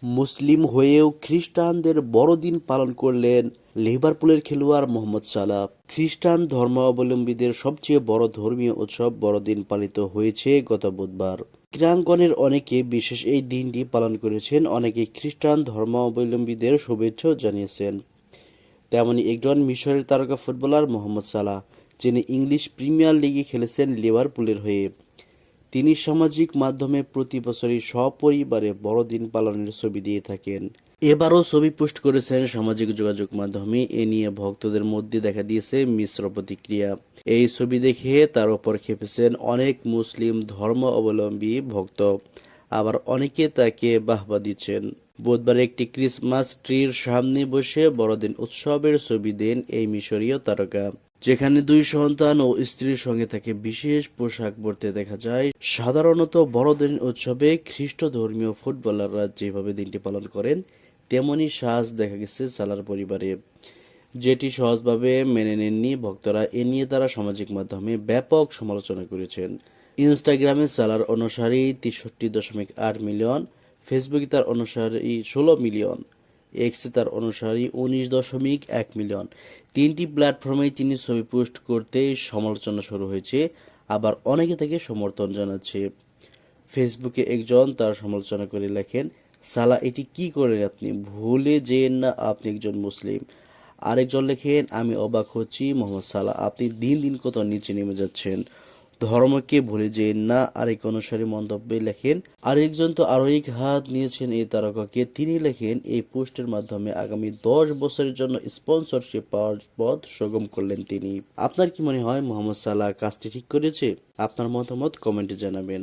মুসলিম হয়েও খ্রিস্টানদের বড়দিন পালন করলেন লিভারপুলের খেলোয়াড় মোহাম্মদ সালাহ। খ্রিস্টান ধর্মাবলম্বীদের সবচেয়ে বড় ধর্মীয় উৎসব বড়দিন পালিত হয়েছে গত বুধবার। ক্রীড়াঙ্গনের অনেকে বিশেষ এই দিনটি পালন করেছেন, অনেকে খ্রিস্টান ধর্মাবলম্বীদের শুভেচ্ছাও জানিয়েছেন। তেমনি একজন মিশরের তারকা ফুটবলার মোহাম্মদ সালাহ, যিনি ইংলিশ প্রিমিয়ার লিগে খেলেছেন লিভারপুলের হয়ে, তিনি সামাজিক মাধ্যমে প্রতি বছরই সপরিবারে বড়দিন পালনের ছবি দিয়ে থাকেন। এবারও ছবি পোস্ট করেছেন সামাজিক যোগাযোগ মাধ্যমে। এ নিয়ে ভক্তদের মধ্যে দেখা দিয়েছে মিশ্র প্রতিক্রিয়া। এই ছবি দেখে তার ওপর খেপেছেন অনেক মুসলিম ধর্ম অবলম্বী ভক্ত, আবার অনেকে তাকে বাহবা দিচ্ছেন। বুধবার একটি ক্রিসমাস ট্রির সামনে বসে বড়দিন উৎসবের ছবি দেন এই মিশরীয় তারকা, যেখানে দুই সন্তান ও স্ত্রীর সঙ্গে তাকে বিশেষ পোশাক পরতে দেখা যায়। সাধারণত বড়দিন উৎসবে খ্রিস্ট ধর্মীয় ফুটবলাররা যেভাবে দিনটি পালন করেন, তেমনই সাজ দেখা গেছে সালার পরিবারে, যেটি সহজভাবে মেনে নেননি ভক্তরা। এ নিয়ে তারা সামাজিক মাধ্যমে ব্যাপক সমালোচনা করেছেন। ইনস্টাগ্রামে সালার অনুসারী 63.8 মিলিয়ন, ফেসবুকে তার অনুসারী 16 মিলিয়ন, এক্সে তার অনুসারী 19.1 মিলিয়ন। তিনটি প্ল্যাটফর্মেই তিনি ছবি পোস্ট করতেই সমালোচনা শুরু হয়েছে, আবার অনেকে তাকে সমর্থন জানাচ্ছে। ফেসবুকে একজন তার সমালোচনা করে লেখেন, সালা এটি কি করেন আপনি, ভুলে যেন না আপনি একজন মুসলিম। আরেকজন লেখেন, আমি অবাক হচ্ছি মোহাম্মদ সালাহ, আপনি দিন দিন কত নিচে নেমে যাচ্ছেন, ধর্মকে ভুলে যেন না। আরেক অনুসারী মন্তব্যে লেখেন, আরেকজন তো আরোই হাত নিয়েছেন এই তারকাকে। তিনি লেখেন, এই পোস্টের মাধ্যমে আগামী 10 বছরের জন্য স্পন্সরশিপ পাওয়ার পথ সুগম করলেন তিনি। আপনার কি মনে হয় মোহাম্মদ সালাহ কাজটি ঠিক করেছে? আপনার মতামত কমেন্টে জানাবেন।